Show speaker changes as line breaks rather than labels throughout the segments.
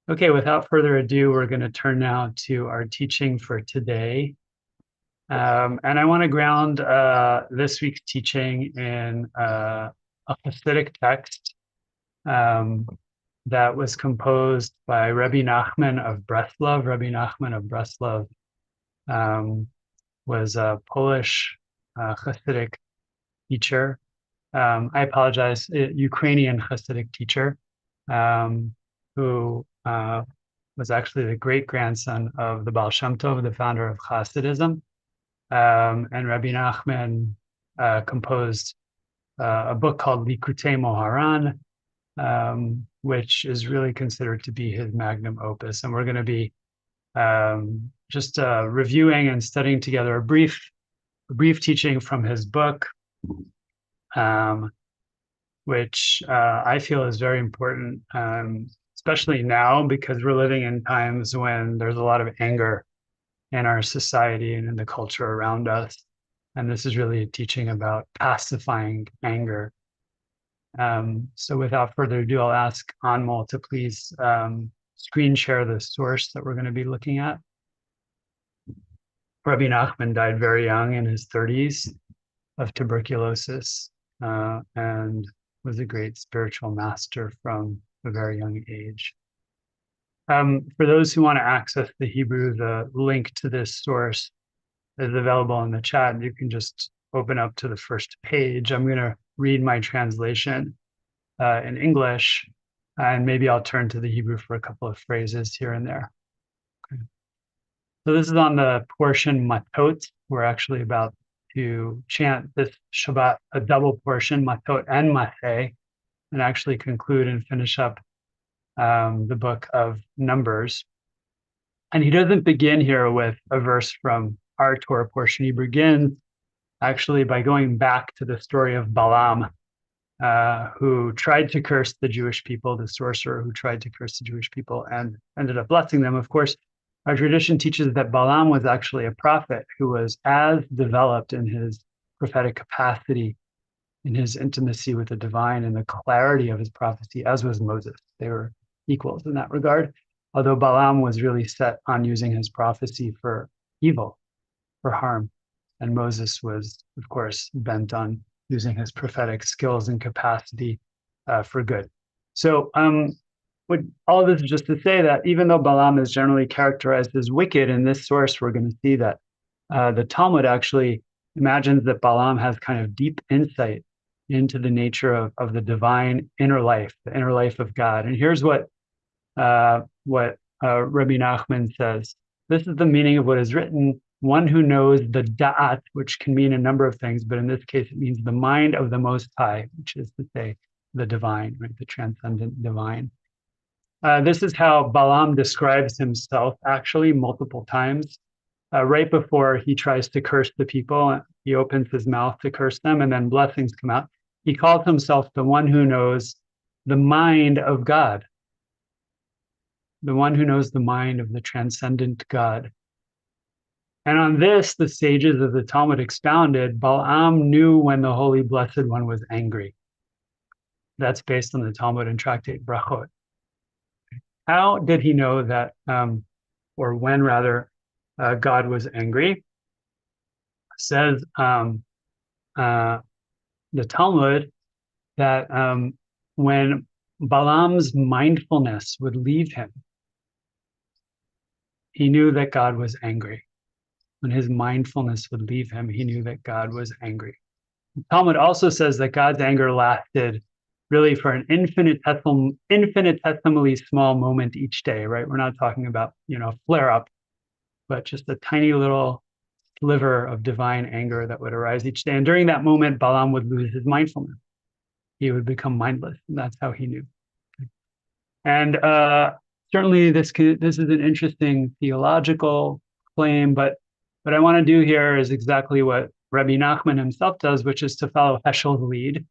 Okay, without further ado, we're going to turn now to our teaching for today. And I want to ground this week's teaching in a Hasidic text that was composed by Rabbi Nachman of Breslov. Rabbi Nachman of Breslov was a Polish Hasidic teacher. I apologize, Ukrainian Hasidic teacher who was actually the great-grandson of the Baal Shem Tov, the founder of Hasidism. And Rabbi Nachman composed a book called Likutei Moharan, which is really considered to be his magnum opus. And we're going to be just reviewing and studying together a brief teaching from his book, which I feel is very important, especially now because we're living in times when there's a lot of anger in our society and in the culture around us. And this is really a teaching about pacifying anger. So without further ado, I'll ask Anmol to please screen share the source that we're going to be looking at. Rabbi Nachman died very young, in his 30s, of tuberculosis, and was a great spiritual master from a very young age. For those who want to access the Hebrew, the link to this source is available in the chat. You can just open up to the first page. I'm going to read my translation in English, and maybe I'll turn to the Hebrew for a couple of phrases here and there. Okay. So this is on the portion Matot. We're actually about to chant this Shabbat, a double portion, Matot and Mateh, and actually conclude and finish up the book of Numbers. And he doesn't begin here with a verse from our Torah portion. He begins actually by going back to the story of Balaam, who tried to curse the Jewish people, the sorcerer who tried to curse the Jewish people and ended up blessing them. Of course, our tradition teaches that Balaam was actually a prophet who was as developed in his prophetic capacity, in his intimacy with the divine and the clarity of his prophecy, as was Moses. They were equals in that regard, although Balaam was really set on using his prophecy for evil, for harm. And Moses was, of course, bent on using his prophetic skills and capacity for good. So what all of this is just to say that even though Balaam is generally characterized as wicked, in this source, we're going to see that the Talmud actually imagines that Balaam has kind of deep insight into the nature of the divine inner life, the inner life of God. And here's what Rabbi Nachman says. This is the meaning of what is written: one who knows the da'at, which can mean a number of things, but in this case, it means the mind of the Most High, which is to say the divine, right? The transcendent divine. This is how Balaam describes himself actually multiple times. Right before he tries to curse the people, he opens his mouth to curse them, and then blessings come out. He calls himself the one who knows the mind of God, the one who knows the mind of the transcendent God. And on this, the sages of the Talmud expounded, Balaam knew when the Holy Blessed One was angry. That's based on the Talmud and Tractate Brachot. How did he know that, or when rather, God was angry? Says the Talmud that when Balaam's mindfulness would leave him, he knew that God was angry. When his mindfulness would leave him, he knew that God was angry. The Talmud also says that God's anger lasted really for an infinitesimally small moment each day, right? We're not talking about, flare up, but just a tiny little sliver of divine anger that would arise each day. And during that moment, Balaam would lose his mindfulness. He would become mindless, and that's how he knew. And certainly this is an interesting theological claim, but what I want to do here is exactly what Rabbi Nachman himself does, which is to follow Heschel's lead.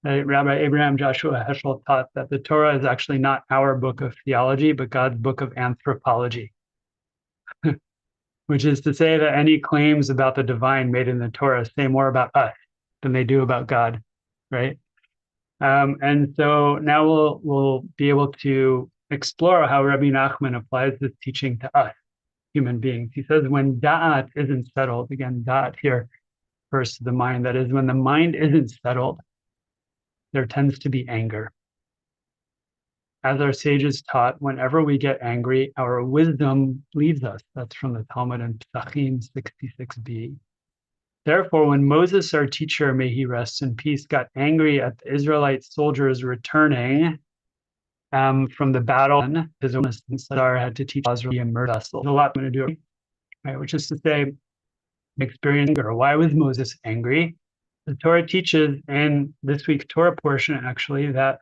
Rabbi Abraham Joshua Heschel taught that the Torah is actually not our book of theology, but God's book of anthropology, which is to say that any claims about the divine made in the Torah say more about us than they do about God, right? And so now we'll be able to explore how Rabbi Nachman applies this teaching to us, human beings. He says, when da'at isn't settled, again, da'at here refers to the mind, that is, when the mind isn't settled, there tends to be anger. As our sages taught, whenever we get angry, our wisdom leaves us. That's from the Talmud in Psachim 66b. Therefore, when Moses, our teacher, may he rest in peace, got angry at the Israelite soldiers returning from the battle, his own had to teach Israel to immerse vessel. There's a lot I'm going to do, right? Which is to say, experience anger. Why was Moses angry? The Torah teaches in this week's Torah portion, actually, that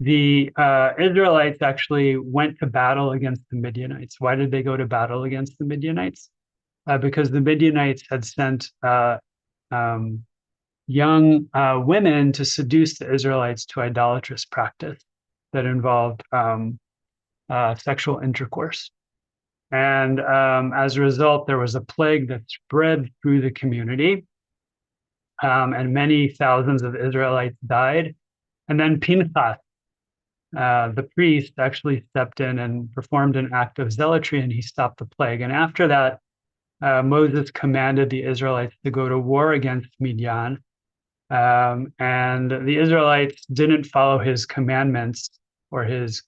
the Israelites actually went to battle against the Midianites. Why did they go to battle against the Midianites? Because the Midianites had sent young women to seduce the Israelites to idolatrous practice that involved sexual intercourse. And as a result, there was a plague that spread through the community, and many thousands of Israelites died. And then Pinchas, the priest, actually stepped in and performed an act of zealotry, and he stopped the plague. And after that, Moses commanded the Israelites to go to war against Midian. And the Israelites didn't follow his commandments or his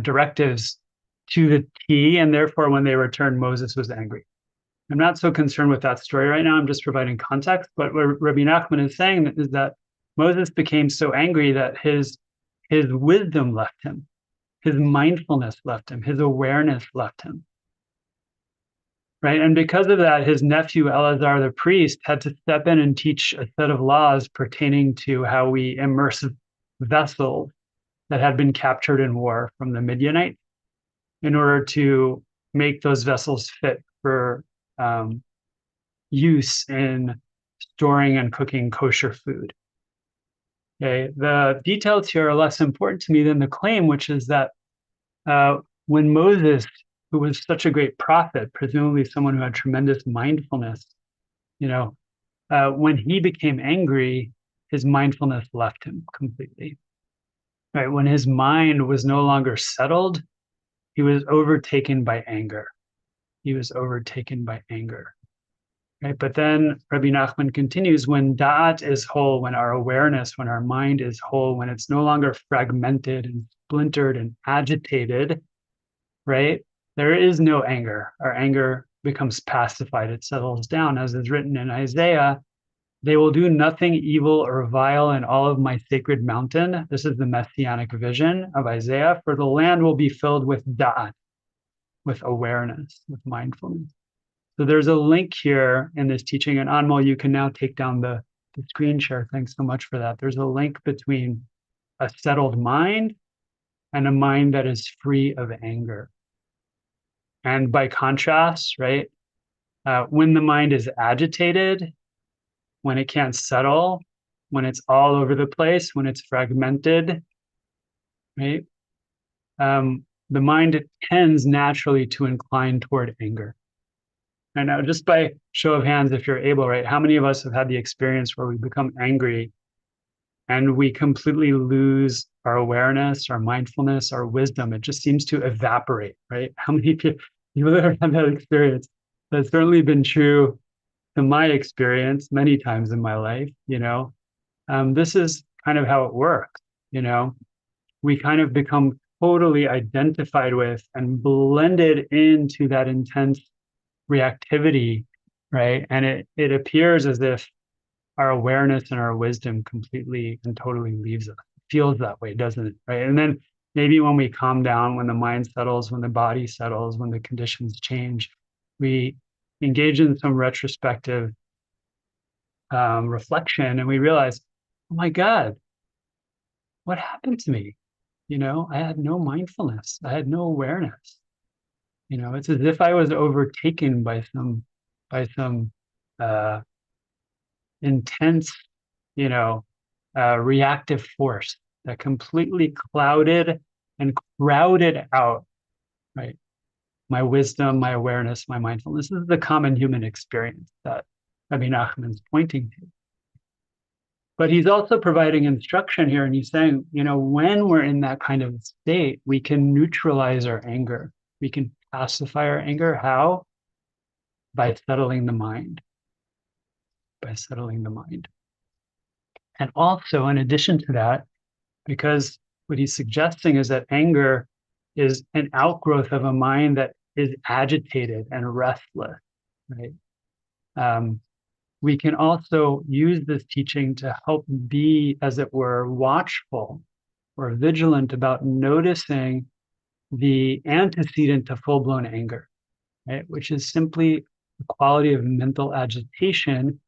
directives to the T, and therefore when they returned, Moses was angry. I'm not so concerned with that story right now. I'm just providing context. But what Rabbi Nachman is saying is that Moses became so angry that his wisdom left him, his mindfulness left him, his awareness left him. Right. And because of that, his nephew Eleazar the priest had to step in and teach a set of laws pertaining to how we immerse vessels that had been captured in war from the Midianites in order to make those vessels fit for use in storing and cooking kosher food. Okay. The details here are less important to me than the claim, which is that when Moses, who was such a great prophet, presumably someone who had tremendous mindfulness, when he became angry, his mindfulness left him completely. Right? When his mind was no longer settled, he was overtaken by anger. He was overtaken by anger. Right? But then Rabbi Nachman continues, when da'at is whole, when our awareness, when our mind is whole, when it's no longer fragmented and splintered and agitated, right? There is no anger. Our anger becomes pacified. It settles down, as is written in Isaiah. They will do nothing evil or vile in all of my sacred mountain. This is the messianic vision of Isaiah. For the land will be filled with da'at, with awareness, with mindfulness. So there's a link here in this teaching. And Anmol, you can now take down the screen share. Thanks so much for that. There's a link between a settled mind and a mind that is free of anger. And by contrast, right, when the mind is agitated, when it can't settle, when it's all over the place, when it's fragmented, right, the mind tends naturally to incline toward anger. And now, just by show of hands, if you're able, right, how many of us have had the experience where we become angry and we completely lose our awareness, our mindfulness, our wisdom? It just seems to evaporate, right? How many people have had that experience? That's certainly been true in my experience many times in my life. This is kind of how it works. We kind of become totally identified with and blended into that intense reactivity, right? And it appears as if our awareness and our wisdom completely and totally leaves us. It feels that way, doesn't it? Right. And then maybe when we calm down, when the mind settles, when the body settles, when the conditions change, we engage in some retrospective reflection, and we realize, oh my God, what happened to me? I had no mindfulness. I had no awareness. It's as if I was overtaken by some intense, reactive force that completely clouded and crowded out, right, my wisdom, my awareness, my mindfulness. This is the common human experience that Rabbi Nachman's pointing to. But he's also providing instruction here, and he's saying, when we're in that kind of state, we can neutralize our anger. We can pacify our anger. How? By settling the mind. By settling the mind. And also, in addition to that, because what he's suggesting is that anger is an outgrowth of a mind that is agitated and restless, right? We can also use this teaching to help be, as it were, watchful or vigilant about noticing the antecedent to full-blown anger, right? Which is simply the quality of mental agitation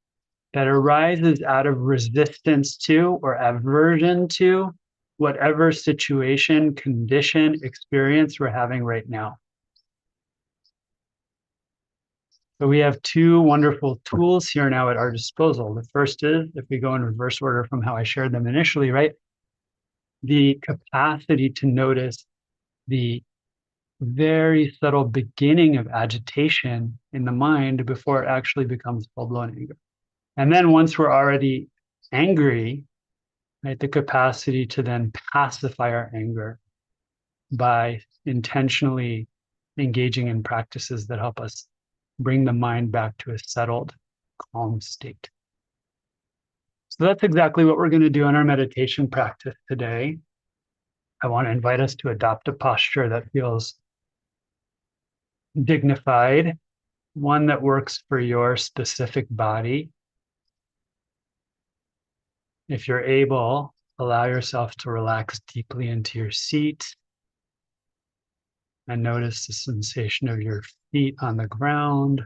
that arises out of resistance to or aversion to whatever situation, condition, experience we're having right now. So we have two wonderful tools here now at our disposal. The first is, if we go in reverse order from how I shared them initially, right? The capacity to notice the very subtle beginning of agitation in the mind before it actually becomes full-blown anger. And then once we're already angry, right, the capacity to then pacify our anger by intentionally engaging in practices that help us bring the mind back to a settled, calm state. So that's exactly what we're going to do in our meditation practice today. I want to invite us to adopt a posture that feels dignified, one that works for your specific body. If you're able, allow yourself to relax deeply into your seat and notice the sensation of your feet on the ground.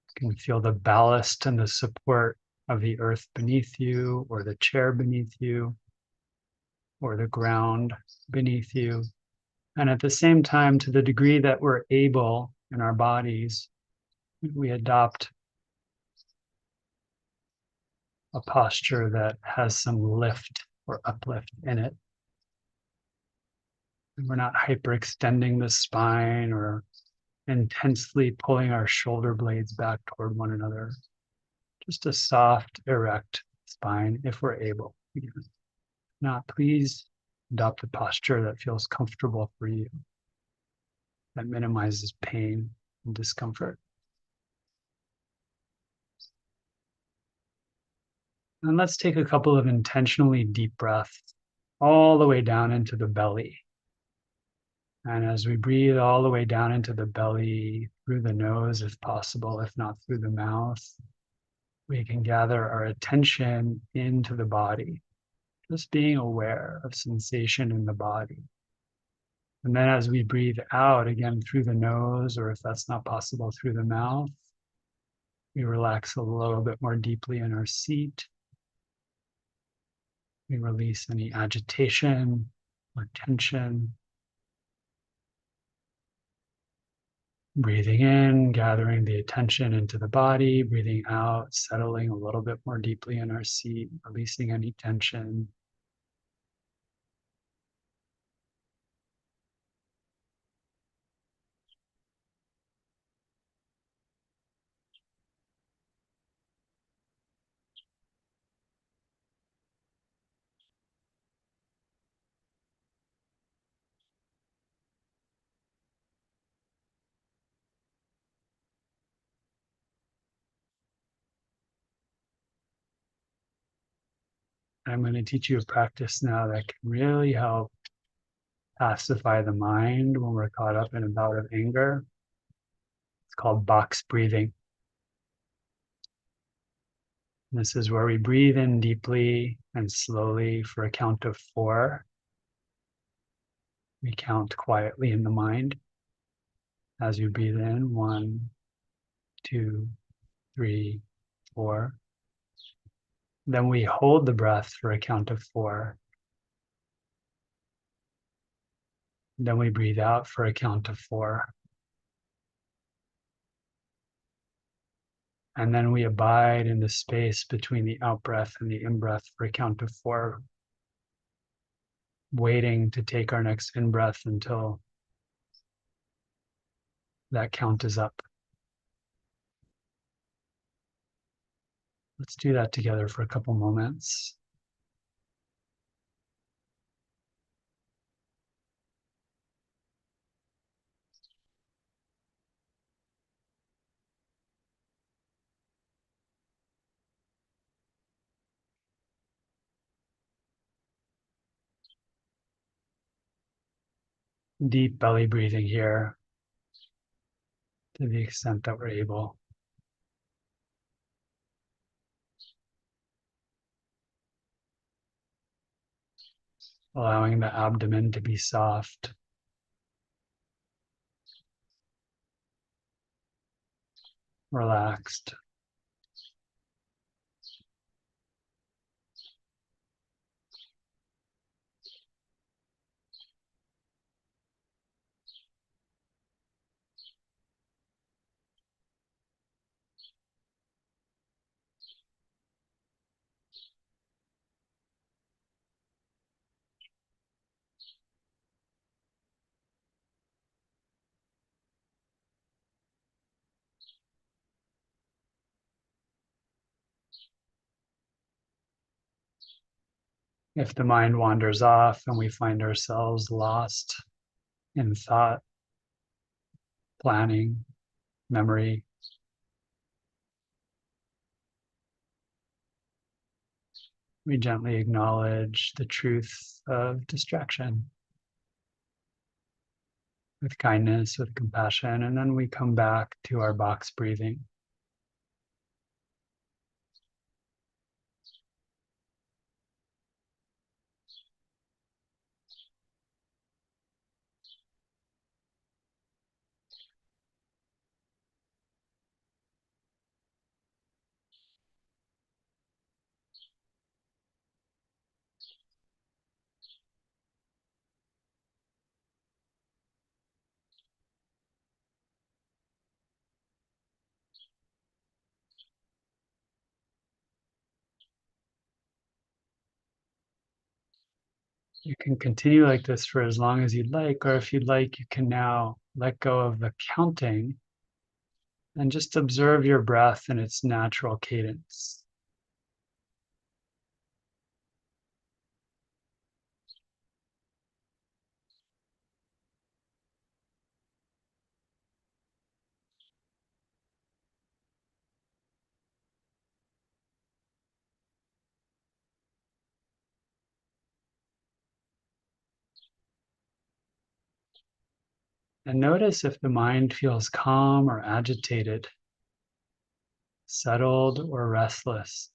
You can feel the ballast and the support of the earth beneath you, or the chair beneath you, or the ground beneath you. And at the same time, to the degree that we're able in our bodies, we adopt a posture that has some lift or uplift in it. And we're not hyperextending the spine or intensely pulling our shoulder blades back toward one another. Just a soft, erect spine if we're able. If not, please adopt a posture that feels comfortable for you, that minimizes pain and discomfort. And let's take a couple of intentionally deep breaths all the way down into the belly. And as we breathe all the way down into the belly, through the nose if possible, if not through the mouth, we can gather our attention into the body, just being aware of sensation in the body. And then as we breathe out, again through the nose, or if that's not possible, through the mouth, we relax a little bit more deeply in our seat. We release any agitation or tension. Breathing in, gathering the attention into the body, breathing out, settling a little bit more deeply in our seat, releasing any tension. I'm going to teach you a practice now that can really help pacify the mind when we're caught up in a bout of anger. It's called box breathing. This is where we breathe in deeply and slowly for a count of 4. We count quietly in the mind. As you breathe in, 1, 2, 3, 4. Then we hold the breath for a count of 4. Then we breathe out for a count of 4. And then we abide in the space between the out-breath and the in-breath for a count of 4, waiting to take our next in-breath until that count is up. Let's do that together for a couple moments. Deep belly breathing here to the extent that we're able. Allowing the abdomen to be soft, relaxed. If the mind wanders off and we find ourselves lost in thought, planning, memory, we gently acknowledge the truth of distraction with kindness, with compassion, and then we come back to our box breathing. You can continue like this for as long as you'd like, or if you'd like, you can now let go of the counting and just observe your breath in its natural cadence. And notice if the mind feels calm or agitated, settled or restless,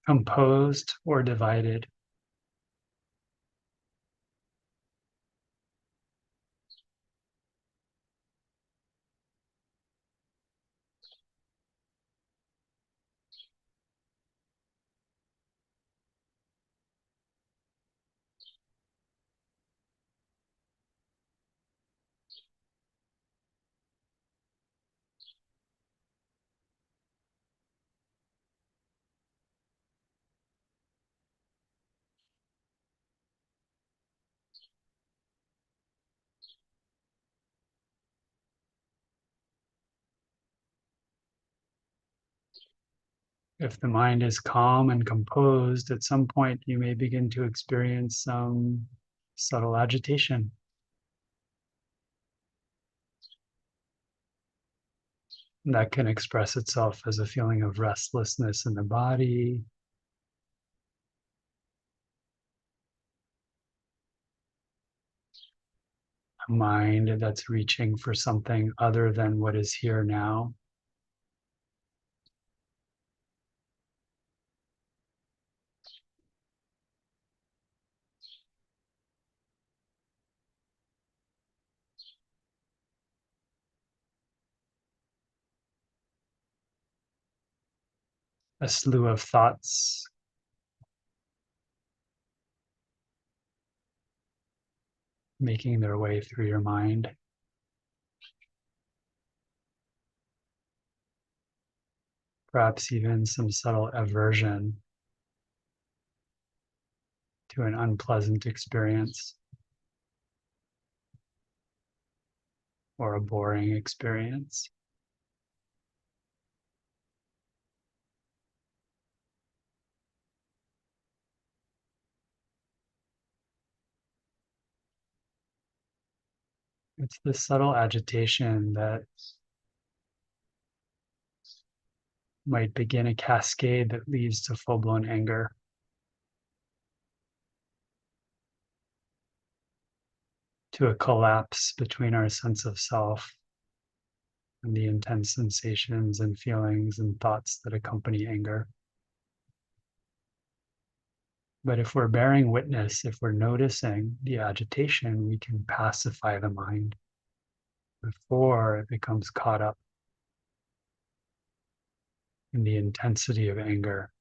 composed or divided. If the mind is calm and composed, at some point you may begin to experience some subtle agitation. And that can express itself as a feeling of restlessness in the body, a mind that's reaching for something other than what is here now. A slew of thoughts making their way through your mind. Perhaps even some subtle aversion to an unpleasant experience. or a boring experience. It's the subtle agitation that might begin a cascade that leads to full-blown anger. To a collapse between our sense of self and the intense sensations and feelings and thoughts that accompany anger. But if we're bearing witness, if we're noticing the agitation, we can pacify the mind before it becomes caught up in the intensity of anger.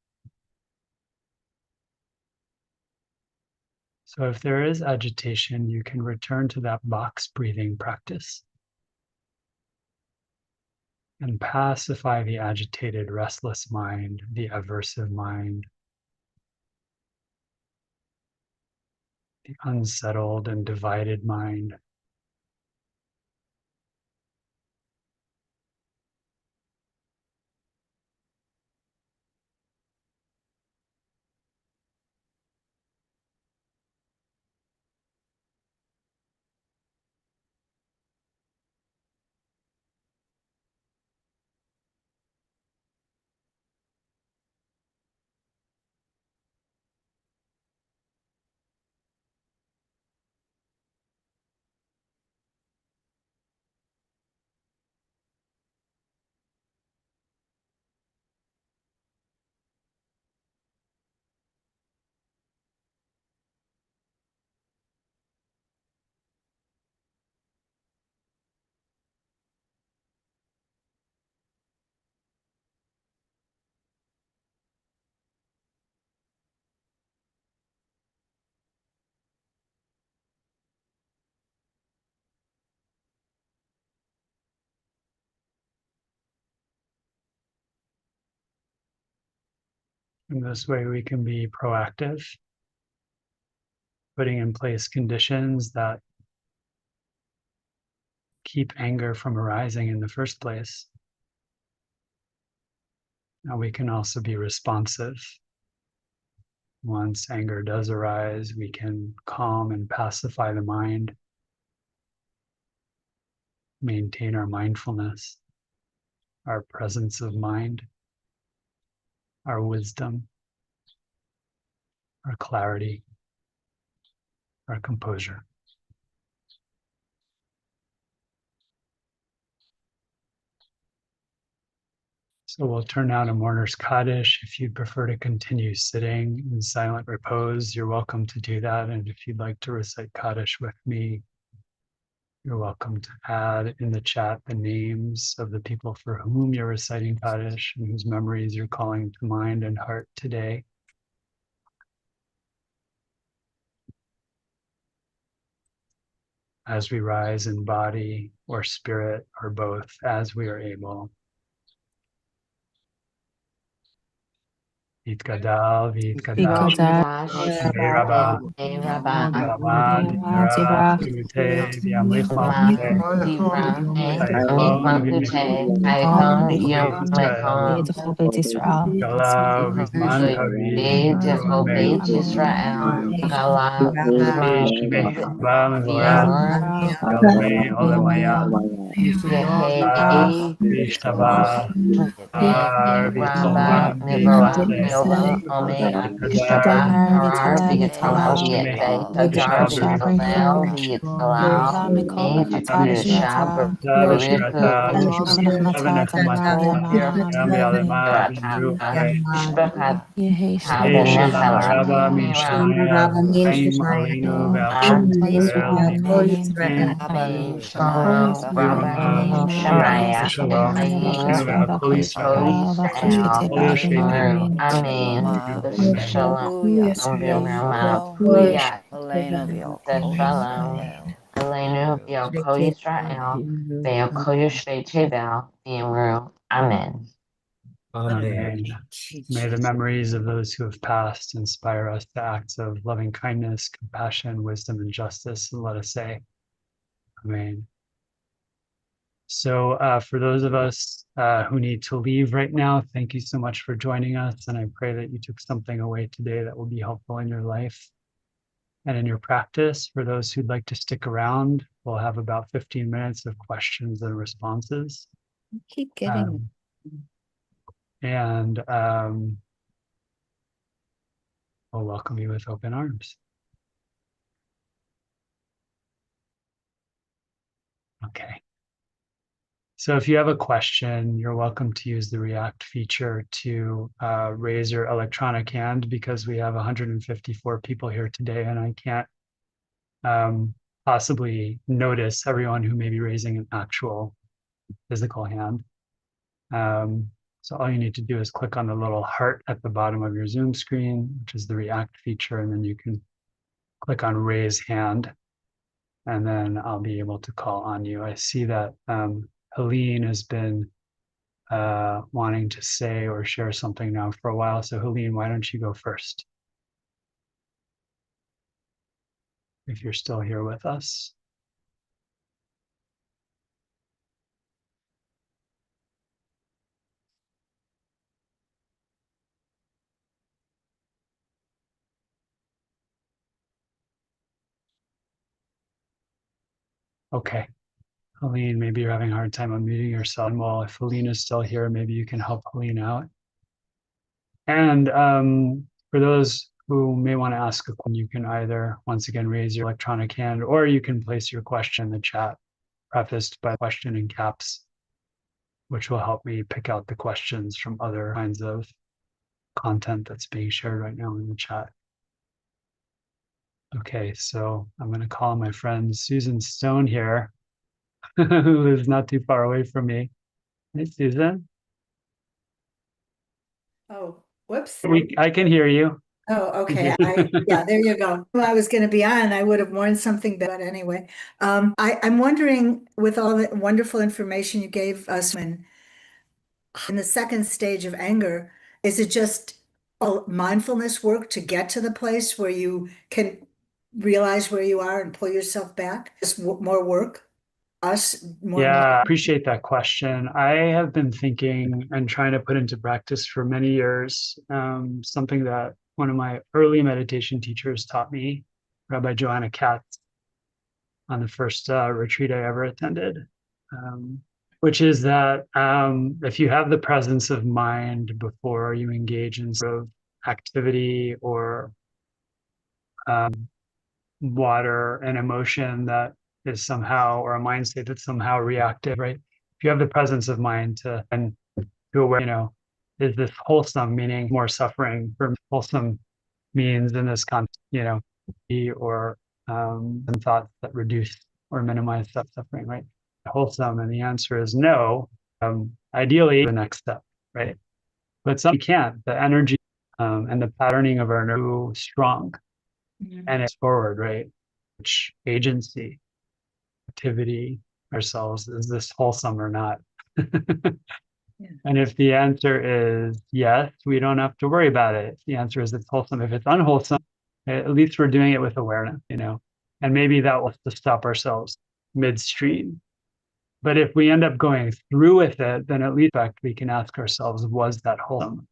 So if there is agitation, you can return to that box breathing practice and pacify the agitated, restless mind, the aversive mind, the unsettled and divided mind. In this way, we can be proactive, putting in place conditions that keep anger from arising in the first place. Now we can also be responsive. Once anger does arise, we can calm and pacify the mind, maintain our mindfulness, our presence of mind, our wisdom, our clarity, our composure. So we'll turn now to Mourner's Kaddish. If you'd prefer to continue sitting in silent repose, you're welcome to do that. And if you'd like to recite Kaddish with me, you're welcome to add in the chat the names of the people for whom you're reciting Kaddish and whose memories you're calling to mind and heart today. As we rise in body or spirit or both, as we are able. Vitkadal, Vitkadal,
Ikadash,
Rabba,
Rabbi,
Rabad, Ra, Ute, Viamlich Malkute,
Dibra,
Sayalon,
Makute,
Vimich,
Haikon,
Beit
Yom,
Israel,
Mekon,
Gala, Vizman Kavi,
Jehovah,
Ruach
Israel, Gala,
Ish,
Vizman,
Mech, Bal, Vorat,
V'yamur,
Galme, Olemaya,
Yehi,
Vishtaba, Har,
Ramba,
Vitzalman,
Nivarach,
Vimute,
Neolam, Ome,
Kadar,
Ishtabach, Harar, V'yitzalel,
Shemech,
V'yete, Hadar, V'yitzalel, V'yitzalel, Me, Jekudusha,
Zavishmata,
Baruchu,
Savanachamata, Rambi Alema, Vimru
Ratata,
Ale,
Ishbachat,
Shalom
Tabernacle,
Rabba
Mira,
Mishnaya, Chaim Alinu Ve'alchim Israel,
Amen, Shalom, Rabbi,
Shalom,
Shemaya,
Shalom,
Hayim,
Shinu Ve'akol
Kol
Yisrael,
Yisrael,
Kol Yoshveitim,
V'yimru, Amen,
Amen.
Shalom, V'yimru Kuyat, Shalom, Aleinu, V'yakol Yisrael, V'yakol Yoshveitim, V'yimru, Amen.
Amen. May the memories of those who have passed inspire us to acts of loving kindness, compassion, wisdom, and justice. And let us say, Amen. So for those of us who need to leave right now, thank you so much for joining us. And I pray that you took something away today that will be helpful in your life and in your practice. For those who'd like to stick around, we'll have about 15 minutes of questions and responses.
Keep getting
And we'll welcome you with open arms. Okay. So if you have a question, you're welcome to use the React feature to raise your electronic hand, because we have 154 people here today and I can't possibly notice everyone who may be raising an actual physical hand. So all you need to do is click on the little heart at the bottom of your Zoom screen, which is the React feature, and then you can click on raise hand, and then I'll be able to call on you. I see that Helene has been wanting to say or share something now for a while. So Helene, why don't you go first? If you're still here with us. Okay. Helene, maybe you're having a hard time unmuting yourself. Well, if Helene is still here, maybe you can help Helene out. And for those who may want to ask a question, you can either, once again, raise your electronic hand, or you can place your question in the chat, prefaced by question in caps, which will help me pick out the questions from other kinds of content that's being shared right now in the chat. Okay, so I'm going to call my friend Susan Stone here, who lives not too far away from me. Hey, Susan.
Oh, whoops.
I can hear you.
Oh, okay. Yeah, there you go. Well, I was going to be on, I would have warned something, but anyway, I'm wondering, with all the wonderful information you gave us in the second stage of anger, is it just a mindfulness work to get to the place where you can realize where you are and pull yourself back? Just more work?
Yeah, I appreciate that question. I have been thinking and trying to put into practice for many years, something that one of my early meditation teachers taught me, Rabbi Joanna Katz, on the first retreat I ever attended, which is that if you have the presence of mind before you engage in sort of activity or water and emotion that is somehow, or a mind state that's somehow reactive, right? If you have the presence of mind to aware, is this wholesome, meaning more suffering? For wholesome means in this context, or thoughts that reduce or minimize suffering, right? Wholesome, and the answer is no. Ideally, the next step, right? But some can't. The energy and the patterning of our nerve strong, and it's forward, right? Which agency, activity, ourselves, is this wholesome or not? And if the answer is yes, we don't have to worry about it. If the answer is it's wholesome. If it's unwholesome, at least we're doing it with awareness, and maybe that will to stop ourselves midstream. But if we end up going through with it, then at least we can ask ourselves, was that wholesome?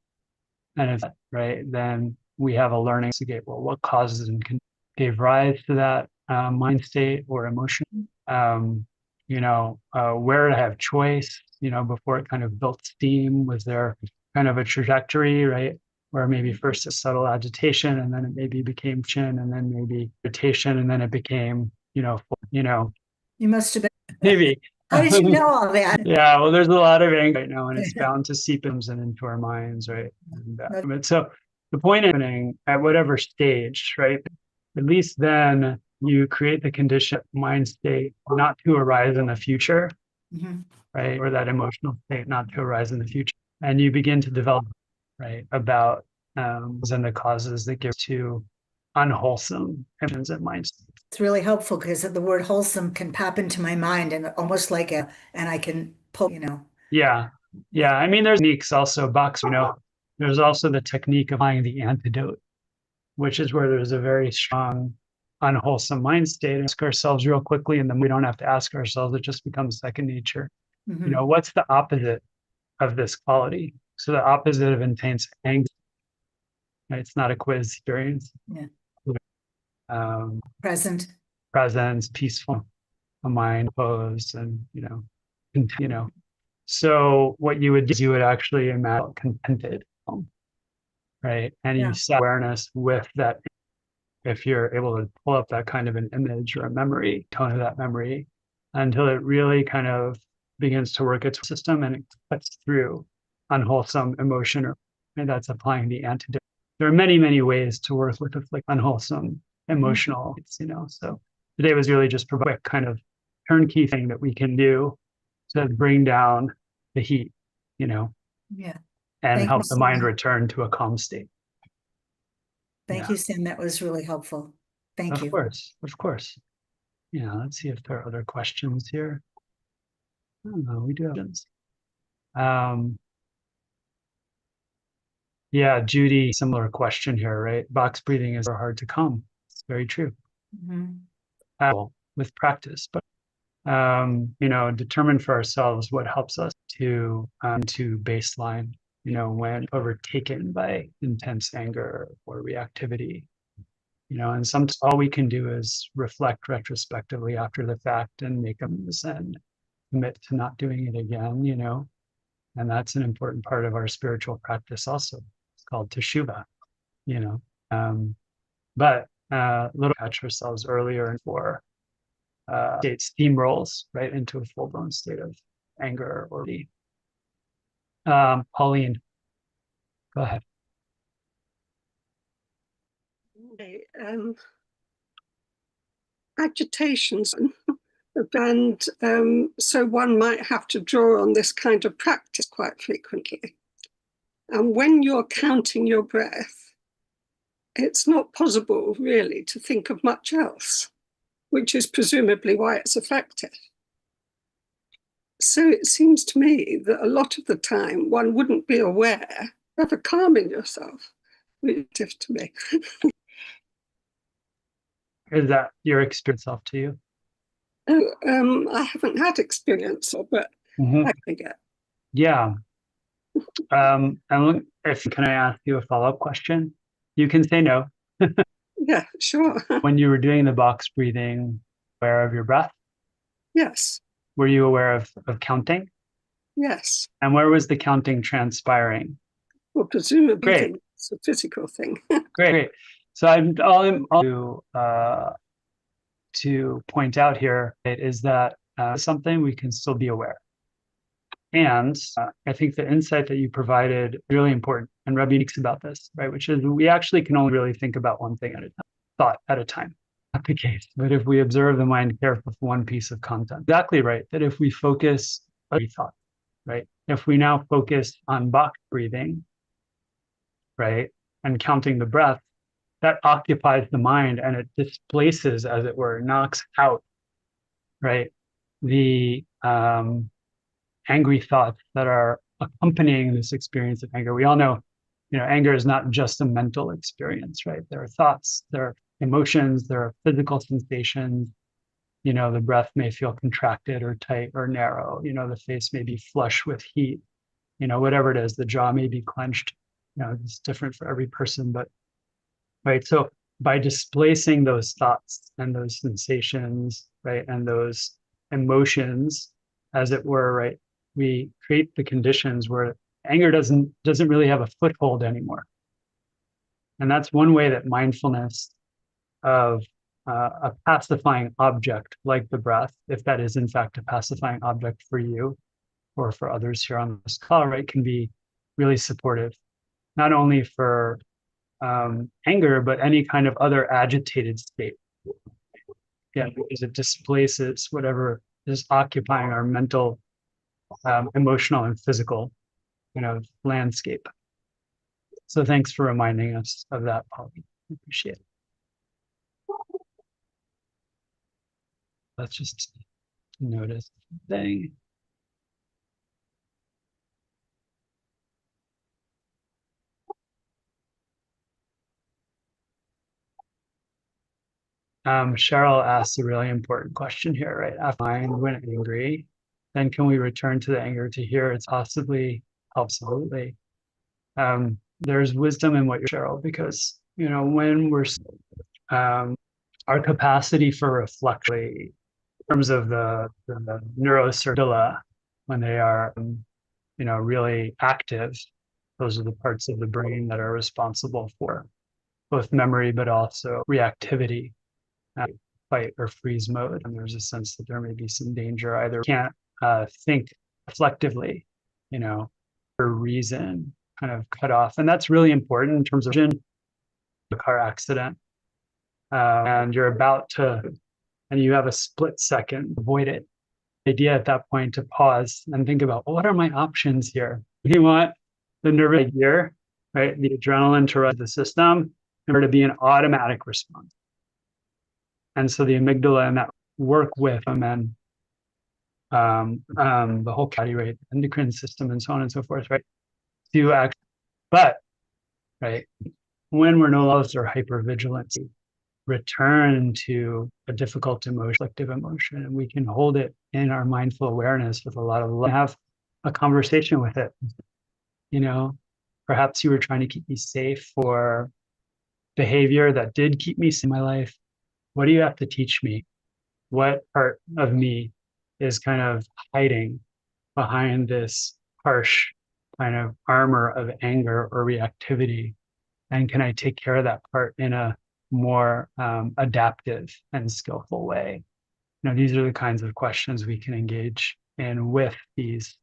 And if right, then we have a learning to get, well, what causes and gave rise to that mind state or emotion? Where to have choice, before it kind of built steam? Was there kind of a trajectory, right? Where maybe first a subtle agitation, and then it maybe became chin, and then maybe irritation, and then it became, You
must have been.
Maybe.
How did you know all that?
Yeah, well, there's a lot of anger right now, and it's bound to seep into our minds, right? And so the point is, at whatever stage, right? At least then you create the condition, mind state, not to arise in the future, right? Or that emotional state not to arise in the future. And you begin to develop, right, about and the causes that give to unwholesome emotions and mind states.
It's really helpful because the word wholesome can pop into my mind and almost like and I can pull,
Yeah. Yeah. I mean, there's techniques also, there's also the technique of applying the antidote, which is where there's a very strong, unwholesome mind state. Ask ourselves real quickly, and then we don't have to ask ourselves. It just becomes second nature. You know, what's the opposite of this quality? So the opposite of intense anger, right? It's not a quiz experience.
Yeah.
Presence, peaceful, a mind posed, and you know. So what you would do is you would actually imagine contented, right? And you set awareness with that. If you're able to pull up that kind of an image or a memory, tone of that memory, until it really kind of begins to work its system and it cuts through unwholesome emotion, and that's applying the antidote. There are many, many ways to work with like unwholesome emotional, so today was really just a quick kind of turnkey thing that we can do to bring down the heat, and help the mind return to a calm state.
Thank you, Sam. That was really helpful. Thank you.
Of course. Yeah, let's see if there are other questions here. I don't know, we do have questions. Yeah, Judy, similar question here, right? Box breathing is hard to calm. It's very true. With practice, but determine for ourselves what helps us to baseline, when overtaken by intense anger or reactivity. And sometimes all we can do is reflect retrospectively after the fact and make amends and commit to not doing it again, and that's an important part of our spiritual practice also. It's called teshuvah, but little catch ourselves earlier and for state steamrolls right into a full-blown state of anger or Pauline, go ahead.
Agitations and so one might have to draw on this kind of practice quite frequently. And when you're counting your breath, it's not possible really to think of much else, which is presumably why it's effective. So it seems to me that a lot of the time one wouldn't be aware of calming yourself, relative to me.
Is that your experience off to you?
I haven't had experience, but I can get.
Yeah. And can I ask you a follow-up question? You can say no.
Yeah, sure.
When you were doing the box breathing, aware of your breath?
Yes.
Were you aware of counting?
Yes.
And where was the counting transpiring?
Well, presumably it's a physical thing.
Great. So I'm to point out here is that something we can still be aware. And I think the insight that you provided is really important. And Rabbi speaks about this, right? Which is we actually can only really think about one thing at a time, thought at a time. Not the case. But if we observe the mind carefully with one piece of content, exactly right. That if we focus on thought, right? If we now focus on box breathing, right, and counting the breath, that occupies the mind and it displaces, as it were, knocks out, right, the angry thoughts that are accompanying this experience of anger. We all know, anger is not just a mental experience, right? There are thoughts, there are emotions, there are physical sensations. The breath may feel contracted or tight or narrow. The face may be flush with heat. Whatever it is, the jaw may be clenched. It's different for every person, but right. So by displacing those thoughts and those sensations, right, and those emotions, as it were, right, we create the conditions where anger doesn't really have a foothold anymore. And that's one way that mindfulness of a pacifying object like the breath, if that is in fact a pacifying object for you or for others here on this call, right, can be really supportive, not only for anger, but any kind of other agitated state. Yeah, because it displaces whatever is occupying our mental, emotional, and physical, landscape. So thanks for reminding us of that, Polly. Appreciate it. Let's just notice the thing. Cheryl asked a really important question here, right? I find when angry, then can we return to the anger to hear it's possibly, absolutely. There's wisdom in what you're Cheryl, because, when we're, our capacity for reflection in terms of the neurocircula, when they are, really active, those are the parts of the brain that are responsible for both memory, but also reactivity, fight or freeze mode. And there's a sense that there may be some danger. Either can't think reflectively, for reason, kind of cut off. And that's really important in terms of a car accident. And you're about to, and you have a split second, avoid it. The idea at that point to pause and think about, well, what are my options here? You want the nervous gear, right? The adrenaline to run the system, and to be an automatic response. And so the amygdala and that work with them, and the whole body, right, endocrine system and so on and so forth, right? Do act, but right, when we're no longer hypervigilant, return to a difficult emotion, collective emotion, and we can hold it in our mindful awareness with a lot of love, have a conversation with it. Perhaps you were trying to keep me safe for behavior that did keep me safe in my life. What do you have to teach me? What part of me is kind of hiding behind this harsh kind of armor of anger or reactivity? And can I take care of that part in a more adaptive and skillful way? These are the kinds of questions we can engage in with these